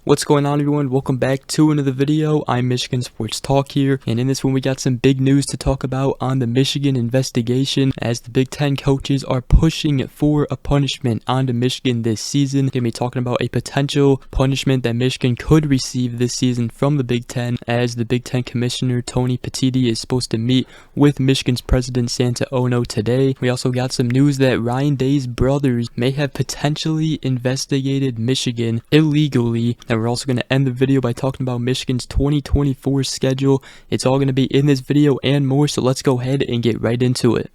What's going on, everyone? Welcome back to another video. I'm Michigan Sports Talk here, and in this one we got some big news to talk about on the Michigan investigation, as the Big Ten coaches are pushing for a punishment onto Michigan this season. Gonna be talking about a potential punishment that Michigan could receive this season from the Big Ten, as the Big Ten Commissioner Tony Petitti is supposed to meet with Michigan's president Santa Ono today. We also got some news that Ryan Day's brothers may have potentially investigated Michigan illegally. And we're also going to end the video by talking about Michigan's 2024 schedule. It's all going to be in this video and more, so let's go ahead and get right into it.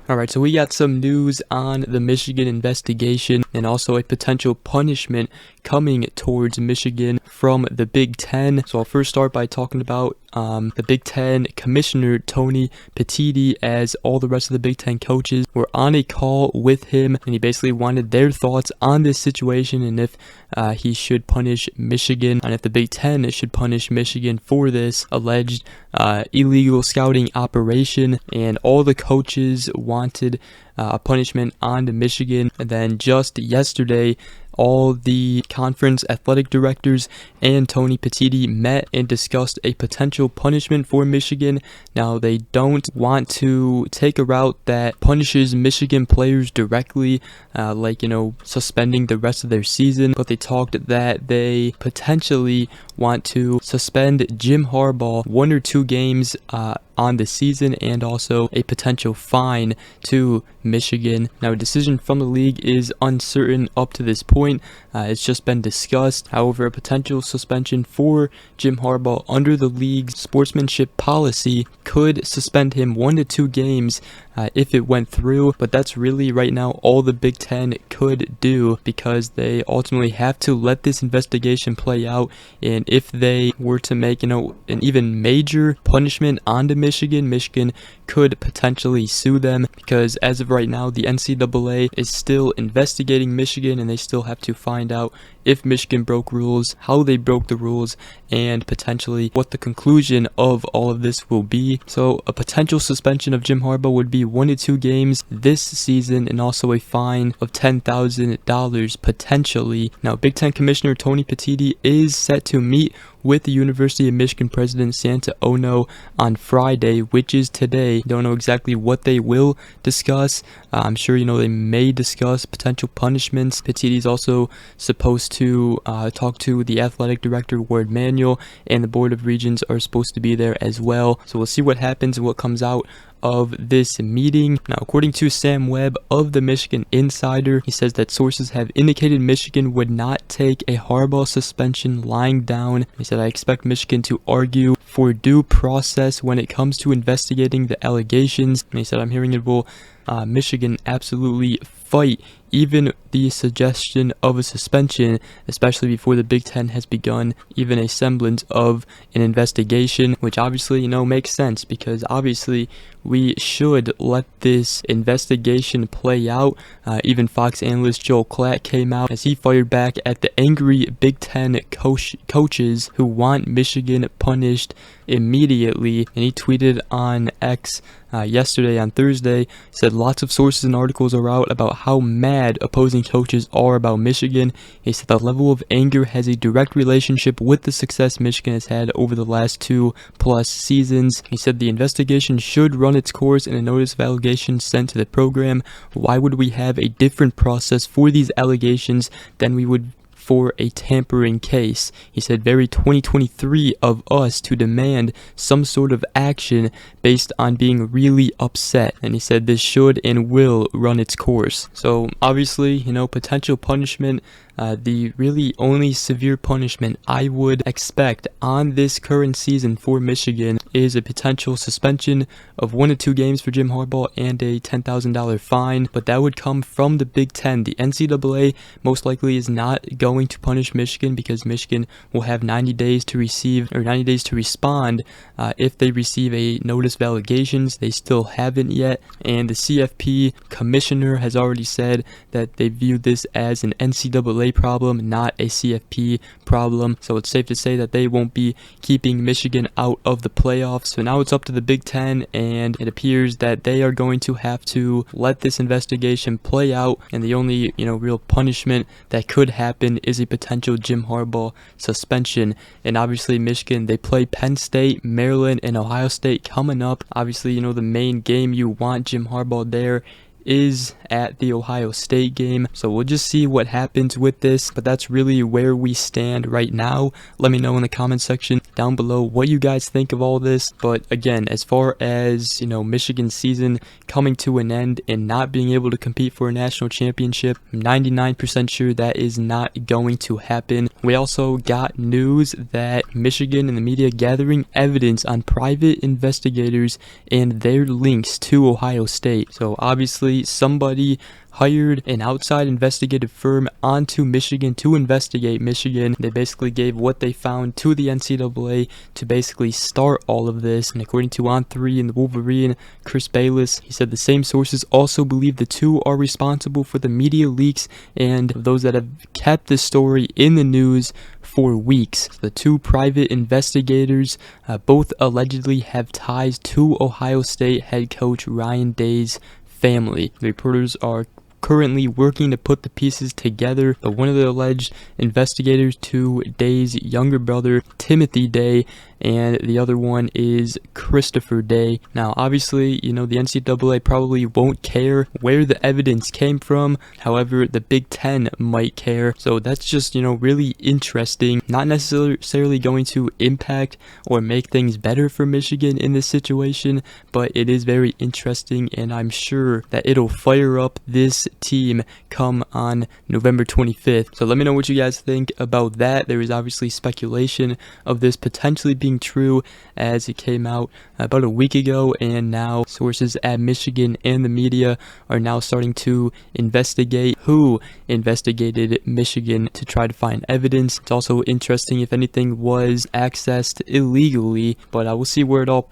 Alright, so we got some news on the Michigan investigation and also a potential punishment coming towards Michigan from the Big Ten. So I'll first start by talking about the Big Ten Commissioner Tony Petitti, as all the rest of the Big Ten coaches were on a call with him, and he basically wanted their thoughts on this situation and if he should punish Michigan, and if the Big Ten should punish Michigan for this alleged illegal scouting operation. And all the coaches wanted a punishment onto Michigan. And then just yesterday, all the conference athletic directors and Tony Petitti met and discussed a potential punishment for Michigan. Now, they don't want to take a route that punishes Michigan players directly, like, suspending the rest of their season, but they talked that they potentially want to suspend Jim Harbaugh 1 or 2 games on the season, and also a potential fine to Michigan. Now, a decision from the league is uncertain up to this point. It's just been discussed. However, a potential suspension for Jim Harbaugh under the league's sportsmanship policy could suspend him 1 to 2 games if it went through, but that's really right now all the Big Ten could do, because they ultimately have to let this investigation play out. And if they were to make an even major punishment onto Michigan could potentially sue them, because as of right now the NCAA is still investigating Michigan, and they still have to find out if Michigan broke rules, how they broke the rules, and potentially what the conclusion of all of this will be. So a potential suspension of Jim Harbaugh would be 1 to 2 games this season, and also a fine of $10,000 potentially. Now, Big Ten Commissioner Tony Petitti is set to meet with the University of Michigan president Santa Ono on Friday, which is today. Don't know exactly what they will discuss. I'm sure they may discuss potential punishments. Petitti's also supposed to talk to the athletic director Ward Manuel, and the Board of Regents are supposed to be there as well. So we'll see what happens and what comes out of this meeting. Now, according to Sam Webb of the Michigan Insider, he says that sources have indicated Michigan would not take a Harbaugh suspension lying down. He said, "I expect Michigan to argue for due process when it comes to investigating the allegations." And he said, "I'm hearing it will Michigan absolutely fight even the suggestion of a suspension, especially before the Big Ten has begun even a semblance of an investigation," which obviously, makes sense, because obviously we should let this investigation play out. Even Fox analyst Joel Klatt came out as he fired back at the angry Big Ten coaches who want Michigan punished immediately, and he tweeted on X yesterday, on Thursday, said lots of sources and articles are out about how mad opposing coaches are about Michigan. He said the level of anger has a direct relationship with the success Michigan has had over the last 2+ seasons. He said the investigation should run its course and a notice of allegations sent to the program. Why would we have a different process for these allegations than we would for a tampering case? He said, very 2023 of us to demand some sort of action based on being really upset. And he said this should and will run its course. So obviously, potential punishment, the really only severe punishment I would expect on this current season for Michigan is a potential suspension of 1 to 2 games for Jim Harbaugh and a $10,000 fine, but that would come from the Big Ten. The NCAA most likely is not going to punish Michigan, because Michigan will have 90 days to respond if they receive a notice of allegations. They still haven't yet, and the CFP commissioner has already said that they view this as an NCAA NCAA problem, not a CFP problem. So it's safe to say that they won't be keeping Michigan out of the playoffs. So now it's up to the Big Ten, and it appears that they are going to have to let this investigation play out, and the only real punishment that could happen is a potential Jim Harbaugh suspension. And obviously Michigan, they play Penn State, Maryland, and Ohio State coming up. Obviously, the main game you want Jim Harbaugh there is at the Ohio State game. So we'll just see what happens with this, but that's really where we stand right now. Let me know in the comment section down below what you guys think of all this. But again, as far as Michigan's season coming to an end and not being able to compete for a national championship, I'm 99% sure that is not going to happen. We also got news that Michigan and the media gathering evidence on private investigators and their links to Ohio State. So obviously somebody hired an outside investigative firm onto Michigan to investigate Michigan. They basically gave what they found to the NCAA to basically start all of this. And according to On3 and the Wolverine, Chris Bayless, he said the same sources also believe the two are responsible for the media leaks and those that have kept the story in the news for weeks. The two private investigators both allegedly have ties to Ohio State head coach Ryan Day's family. The reporters are currently working to put the pieces together, but one of the alleged investigators to Day's younger brother, Timothy Day, and the other one is Christopher Day. Now, obviously, the NCAA probably won't care where the evidence came from. However, the Big Ten might care. So that's just, really interesting. Not necessarily going to impact or make things better for Michigan in this situation, but it is very interesting, and I'm sure that it'll fire up this team come on November 25th. So let me know what you guys think about that. There is obviously speculation of this potentially being true as it came out about a week ago, and now sources at Michigan and the media are now starting to investigate who investigated Michigan to try to find evidence. It's also interesting if anything was accessed illegally, but I will see where it all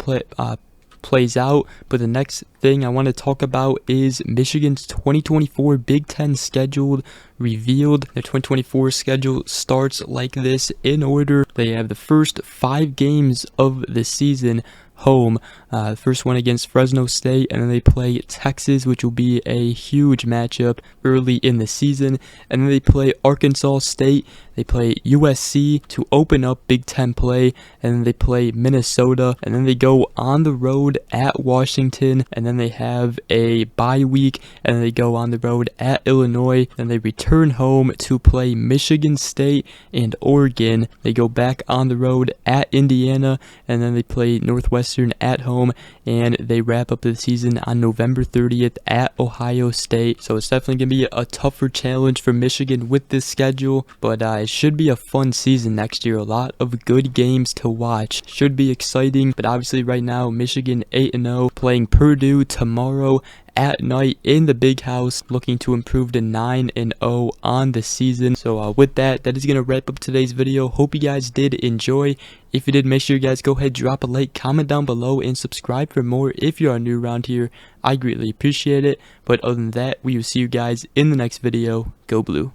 plays out. But the next thing I want to talk about is Michigan's 2024 Big Ten schedule revealed. Their 2024 schedule starts like this in order. They have the first 5 games of the season home. The first one against Fresno State, and then they play Texas, which will be a huge matchup early in the season, and then they play Arkansas State, they play USC to open up Big Ten play, and then they play Minnesota, and then they go on the road at Washington, and then they have a bye week, and then they go on the road at Illinois, and they return home to play Michigan State and Oregon. They go back on the road at Indiana, and then they play Northwestern at home, and they wrap up the season on November 30th at Ohio State. So it's definitely going to be a tougher challenge for Michigan with this schedule, but it should be a fun season next year. A lot of good games to watch. Should be exciting, but obviously right now Michigan 8-0, playing Purdue tomorrow at night in the Big House, looking to improve to 9-0 on the season. So with that is going to wrap up today's video. Hope you guys did enjoy. If you did, make sure you guys go ahead, drop a like, comment down below, and subscribe for more if you are new around here. I greatly appreciate it. But other than that, we will see you guys in the next video. Go Blue.